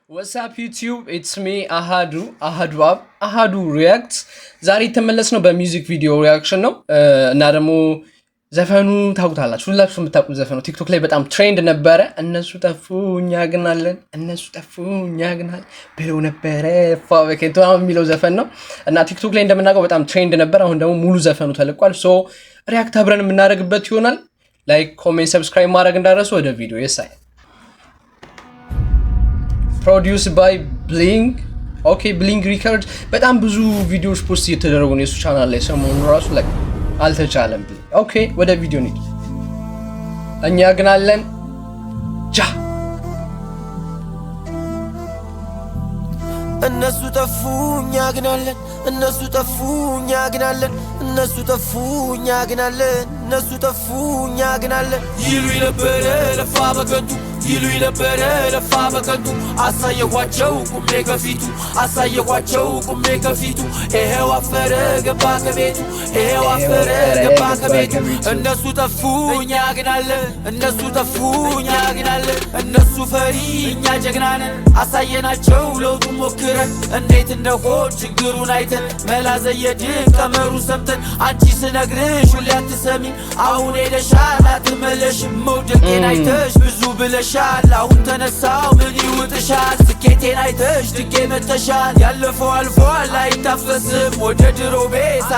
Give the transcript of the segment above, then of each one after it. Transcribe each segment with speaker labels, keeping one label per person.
Speaker 1: What's up YouTube? It's me Ahadu Reacts ዛሬ ተመለስነው በሚውዚክ ቪዲዮ ሪአክሽን ነው እና ደግሞ ዘፈኑ ታውቁታላችሁ ሁላችሁም የምታውቁት ዘፈኑ ቲክቶክ ላይ በጣም ትሬንድ ነበረ እነሱ ጠፉ እኛ ግን አለን ብለው ነበረ ፋበከቱ የሚለው ዘፈን ነው እና ቲክቶክ ላይ እንደምናውቀው በጣም ትሬንድ ነበር አሁን ደግሞ ሙሉ ዘፈኑ ተለቋል ሶ ሪአክት አብረን የምናደርግበት ይሆናል ላይክ ኮሜንት ሰብስክራይብ ማድረግ እንዳትረሱ ወደ ቪዲዮ የሳይ produced by Bling okay Bling Records በጣም ብዙ ቪዲዮዎች ፖስት እየተደረጉ ነው የሱ ቻናል ላይ ሰሞኑን ራሱ ላይ አልተቻለም ኦኬ ወደ ቪዲዮ እንሂድ እኛ ግን አለን ጃ
Speaker 2: እነሱ ጠፉ እኛ ግን አለን እነሱ ጠፉ እኛ ግን አለን እነሱ ጠፉ እኛ ግን አለን እነሱ ጠፉ እኛ ግን አለን ይሉኝ ነበረ ለፋ በከንቱ ይሉኝ ነበረ ለፋ በከንቱ አሳየኋቸው ቁሜ ከፊቱ ይሄው አፈረ ገባ ከቤቱ እነሱ ጠፉ እኛ ግን አለን እነሱ ጠፉ እኛ ግን አለን እነሱ ፈሪ እኛ ጀግና ነን አሳየናቸው ለውጡ ሞክረን እንዴት እንደሆን ችግሩን አይተን መላ ዘየድን ቀመሩን ሰምተን አንቺ ስነግርሽ ሁሌ አትሰሚ አሁን ሄደሻል አትመለሽም መውደቄን አይተሽ ብዙ ብለሻል አሁን ተነሳው ምን ይውጥሻል ስኬቴን አይተሽ ድጌ መተሻል ያለፈው አልፏል አይታፈስም ወደ ድሮ ቤት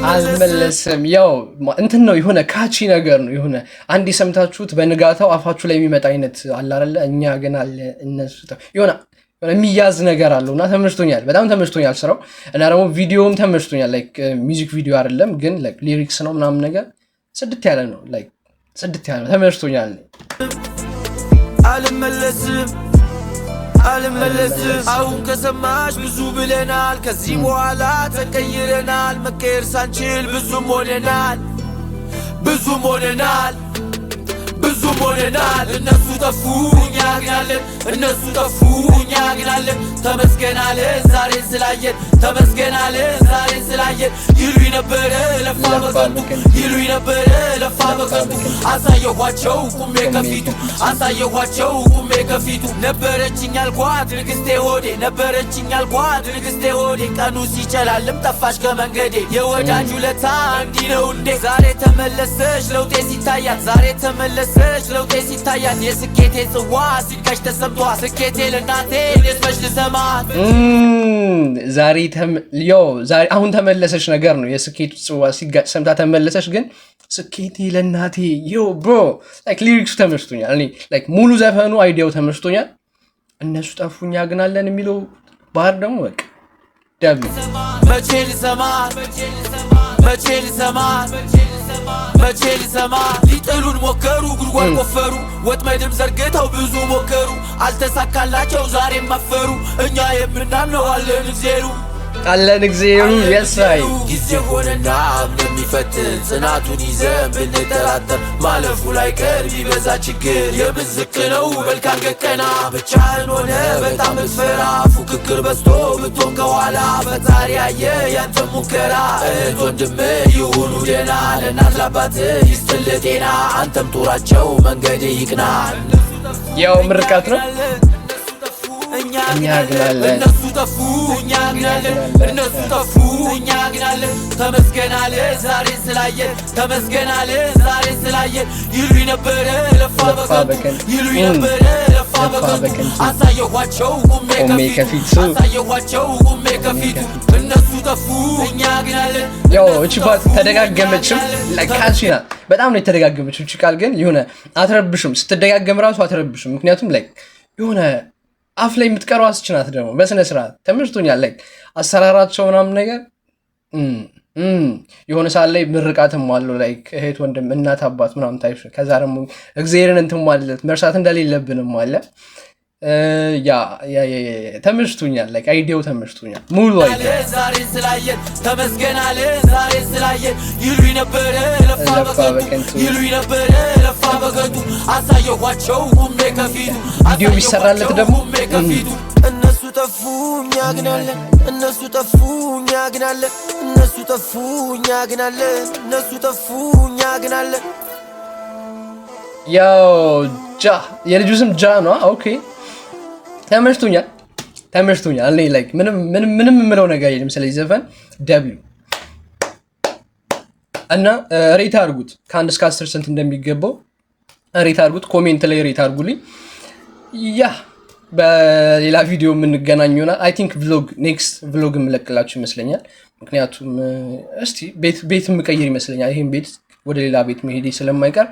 Speaker 1: አልመለስም ያው እንትን ነው የሆነ ካቺ ነገር ነው የሆነ አንዲ ሰምታችሁት በንጋታው አፋችሁ ላይ የሚመጣ አይነት አለ አይደል እኛ ግን አለ እነሱ የሆነ የሚያዝ ነገር አለውና ተመችቶኛል በጣም ተመችቶኛል ስራው እና ደግሞ ቪዲዮም ተመችቶኛል ላይክ ሚውዚክ ቪዲዮ አይደለም ግን ላይክ ሊሪክስ ነው ምናምን ነገር ጽድት ያለ ነው ላይክ ጽድት ያለ ነው ተመችቶኛል
Speaker 2: አልመለስም አሁን ከሰማሽ ብዙ ብለናል ከዚህ በኋላ ተቀይረናል መቀየር ሳንችል ብዙም ሆነናል እነሱ ጠፉ እኛ ግን አለን እነሱ ጠፉ እኛ ግን አለን ተመስገን አለን ዛሬን ስላየን ይሉኝ ነበረ ለፋ በከንቱ አሳየኋቸው ቁሜ ከፊቱ ነበረችኝ አልኳት ንግስቴ ሆዴ ቀኑ ሲጨላልም ጠፋሽ ከመንገዴ የወዳጅ ውለታ እንዲህ ነው እንዴ ዛሬ ተመለሰች ለውጤ ሲታያት የስኬቴ ጽዋ ሲቀሽ ተሰምቷ ስኬቴ ለናቴ ለስመሽ ልሰማት
Speaker 1: ዛሬ አሁን ተመለሰች ነገር ነው የስኬቱ ጽዋ ሲጋጭ ሰምታ ተመለሰች ግን ስኬቴ ለናቴ ብሮ ላይክ ሊሪክሱ ተመችቶኛል እኔ ላይክ ሙሉ ዘፈኑ አይዲያው ተመችቶኛል እነሱ ጠፉኛ ግን አለን የሚለው ባህር ደግሞ በቃ ደብ
Speaker 2: መቼ ልሰማ ሊጥሉን ሞከሩ ጉድጓድ ቆፈሩ ወጥመድም ዘርግተው ብዙ ሞከሩ አልተሳካላቸው ዛሬም መፈሩ እኛ የምናምነው አለን እግዚአብሔር
Speaker 1: የሳይ
Speaker 2: ጊዜ ሆነና እንደሚፈትን ጽናቱን ይዘን ብንጠራጠር ማለፉ ላይ ቀር ቢበዛ ችግር የምዝቅ ነው በልካን ገቀና ብቻህን ሆነ በጣም ብትፈራ ፉክክር በዝቶ ብትሆን ከኋላ ፈጣሪ ያየ ያንተ ሙከራ እህት ወንድም ይሁኑ ደና ለእናት ለአባት ይስጥልህ ጤና አንተም ጡራቸው መንገድ ይቅና
Speaker 1: ያው ምርቃት ነው እኛ ግን አለን
Speaker 2: እነሱ ጠፉ እኛ ግን አለን ተመስገን አለ ዛሬን ስላየን ይሉኝ ነበረ ለፋ በከንቱ አሳየኋቸው ቁሜ ከፊቱ እነሱ ጠፉ እኛ ግን አለን
Speaker 1: ያው እቺ ባት ተደጋገመችም ለካቺና በጣም ነው የተደጋገመችው እቺ ቃል ግን የሆነ አትረብሽም ስትደጋገም ራሱ አትረብሽም ምክንያቱም ላይክ የሆነ አፍ ላይ የምትቀረው አስችናት ደግሞ በስነ ስርዓት ተመችቶኛል ላይክ አሰራራቸው ምናምን ነገር የሆነ ሰዓት ላይ ምርቃትም አለው ላይክ እህት ወንድም እናት አባት ምናምን ታይሽ ከዛ ደግሞ እግዚአብሔርን እንትን ማለት መርሳት እንደሌለብንም አለ ያ ተመችቶኛል ላይክ አይዲያው ተመችቶኛል ሙሉ አይዲያ
Speaker 2: ዛሬን ስላየን ተመስገን አለ ዛሬን ስላየን ይሉኝ ነበረ ለፋ በከንቱ አሳየኋቸው ቁሜ ከፊቱ
Speaker 1: ቪዲዮ ቢሰራለት ደግሞ
Speaker 2: እነሱ ጠፉ እኛ ግን አለን እነሱ ጠፉ እኛ ግን አለን
Speaker 1: ያው ጃ የልጁ ስም ጃ ነው። ኦኬ ተመችቶኛል። እኔ ላይክ ምንም የምለው ነገር የለም ስለዚህ ዘፈን ደብሊው እና ሬት አድርጉት። ከ1 እስከ 10 ስንት እንደሚገባው ሬት አድርጉት። ኮሜንት ላይ ሬት አድርጉልኝ። ያ በሌላ ቪዲዮ የምንገናኝ ይሆናል። አይ ቲንክ ኔክስት ቭሎግ የምለቅላችሁ ይመስለኛል። ምክንያቱም እስቲ ቤት የምቀይር ይመስለኛል። ይሄን ቤት ወደ ሌላ ቤት መሄዴ ስለማይቀር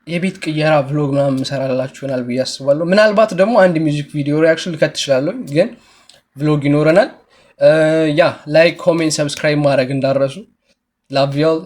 Speaker 1: የቤት ቅየራ ቭሎግ ምናምን የምሰራላችሁ ይሆናል ብዬ አስባለሁ። ምናልባት ደግሞ አንድ ሚውዚክ ቪዲዮ ሪያክሽን ልከት እችላለሁ፣ ግን ቭሎግ ይኖረናል። ያ ላይክ፣ ኮሜንት፣ ሰብስክራይብ ማድረግ እንዳረሱ። ላቭ ዩ ኦል።